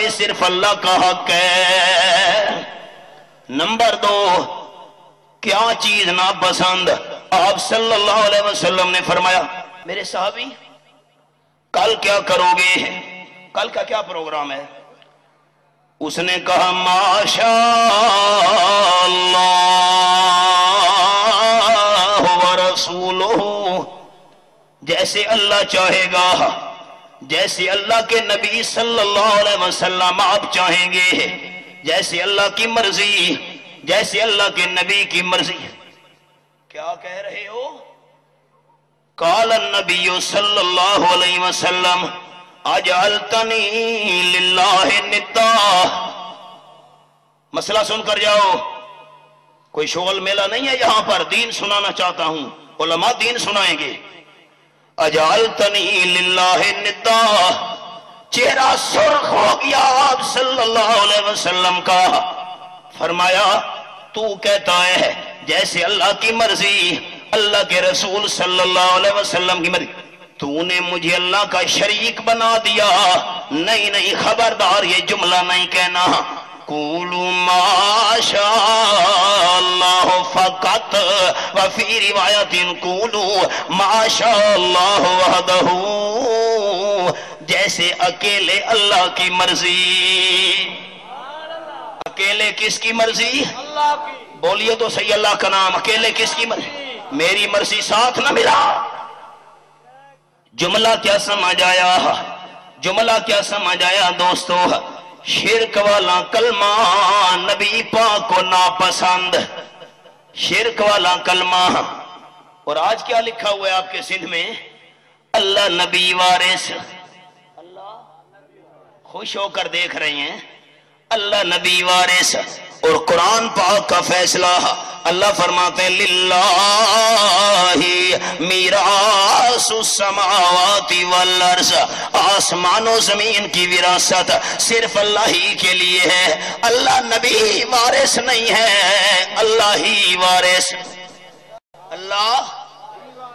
بھی صرف اللہ کا حق ہے۔ نمبر 2، کیا چیز ناپسند؟ آپ صلی اللہ علیہ وسلم نے فرمایا، میرے صحابی کل کیا کرو گے؟ کل کا کیا پروگرام ہے؟ اس نے کہا ماشاء اللہ ورسولہ، جیسے اللہ چاہے گا، جیسے اللہ کے نبی صلی اللہ علیہ وسلم آپ چاہیں گے، جیسے اللہ کی مرضی، جیسے اللہ کے نبی کی مرضی۔ کیا کہہ رہے ہو؟ قال النبی صلی اللہ علیہ وسلم اجعلتنی للہ ندا۔ مسئلہ سن کر جاؤ، کوئی شغل میلہ نہیں ہے یہاں پر، دین سنانا چاہتا ہوں، علماء دین سنائیں گے۔ اجعلتنی للہ ندا، چہرہ سرخ ہو گیا آپ صلی اللہ علیہ وسلم کا۔ فرمایا تو کہتا ہے جیسے اللہ کی مرضی، اللہ کے رسول صلی اللہ علیہ وسلم کی مرضی، تو نے مجھے اللہ کا شریک بنا دیا۔ نہیں نہیں، خبردار یہ جملہ نہیں کہنا، قولوا ما شاء اللہ فقط، وفی روایت قولوا ما شاء اللہ وحدہ، جیسے اکیلے اللہ کی مرضی۔ اکیلے کس کی مرضی؟ اللہ کی۔ بولیے تو صحیح اللہ کا نام، اکیلے کس کی مرضی؟ میری مرضی ساتھ نہ ملا۔ جملہ کیا سمجھ آیا؟ جملہ کیا سمجھ آیا دوستو؟ شرک والا کلمہ نبی پاک کو ناپسند، شرک والا کلمہ۔ اور آج کیا لکھا ہوا ہے آپ کے سندھ میں؟ اللہ نبی وارث۔ اللہ خوش ہو کر دیکھ رہے ہیں، اللہ نبی وارث۔ اور قرآن پاک کا فیصلہ اللہ فرماتے ہیں للہ میراث السماوات والارض، آسمان و زمین کی وراثت صرف اللہ ہی کے لیے ہے۔ اللہ نبی وارث نہیں ہے، اللہ ہی وارث،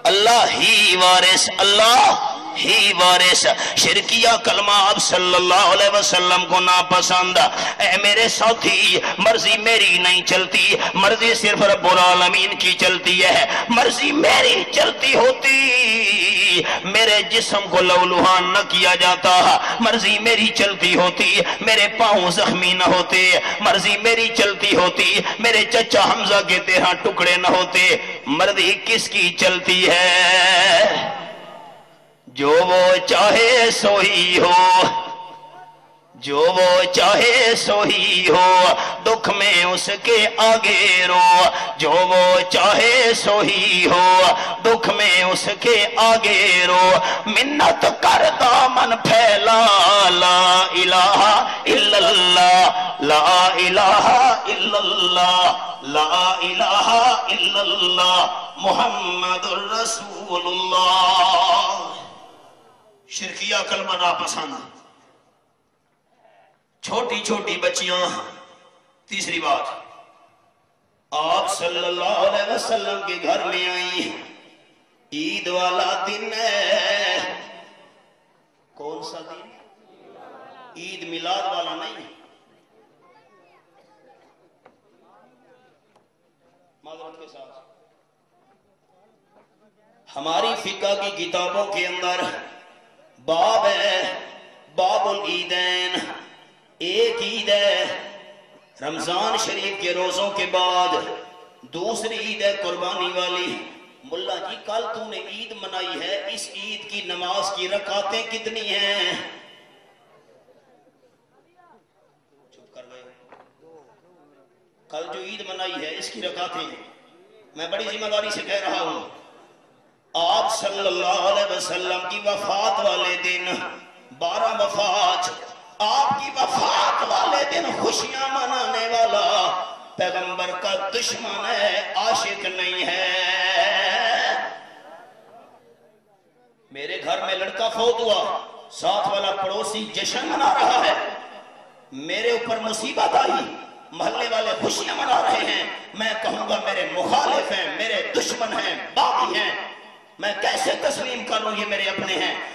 اللہ ہی وارث، اللہ ہی وارث۔ شرکیہ کلمہ آپ صلی اللہ علیہ وسلم کو ناپسند۔ اے میرے ساتھی، مرضی میری نہیں چلتی، مرضی صرف رب العالمین کی چلتی ہے۔ مرضی میری چلتی ہوتی میرے جسم کو لہولہان نہ کیا جاتا، مرضی میری چلتی ہوتی میرے پاؤں زخمی نہ ہوتے، مرضی میری چلتی ہوتی میرے چچا حمزہ کے 13 ٹکڑے نہ ہوتے۔ مرضی کس کی چلتی ہے؟ جو وہ چاہے سوئی ہو، جو وہ چاہے سوئی ہو، دکھ میں اس کے آگے رو۔ جو وہ چاہے سوئی ہو، دکھ میں اس کے آگے رو۔ منت کر دامن پھیلا، لا الہ الا اللہ، لا الہ الا اللہ، لا الہ الا اللہ، محمد الرسول اللہ۔ شرکیہ کلمہ ناپسند۔ چھوٹی چھوٹی بچیاں۔ تیسری بات، آپ صلی اللہ علیہ وسلم کے گھر میں آئی، عید والا دن ہے۔ کون سا دن؟ عید میلاد والا نہیں، معذرت کے ساتھ ہماری فقہ کی کتابوں کے اندر باب ہے، باب العیدین۔ ایک عید ہے رمضان شریف کے روزوں کے بعد، دوسری عید ہے قربانی والی۔ ملا جی کل تو نے عید منائی ہے، اس عید کی نماز کی رکعتیں کتنی ہیں؟ چپ کر گئے۔ کل جو عید منائی ہے اس کی رکعتیں ہیں۔ میں بڑی ذمہ داری سے کہہ رہا ہوں، آپ صلی اللہ علیہ وسلم کی وفات والے دن 12 وفات، آپ کی وفات والے دن خوشیاں منانے والا پیغمبر کا دشمن ہے، عاشق نہیں ہے۔ میرے گھر میں لڑکا فوت ہوا، ساتھ والا پڑوسی جشن منا رہا ہے، میرے اوپر مصیبت آئی، محلے والے خوشیاں منا رہے ہیں، میں کہوں گا میرے مخالف ہیں، میرے دشمن ہیں، باغی ہیں، میں کیسے تسلیم کروں یہ میرے اپنے ہیں؟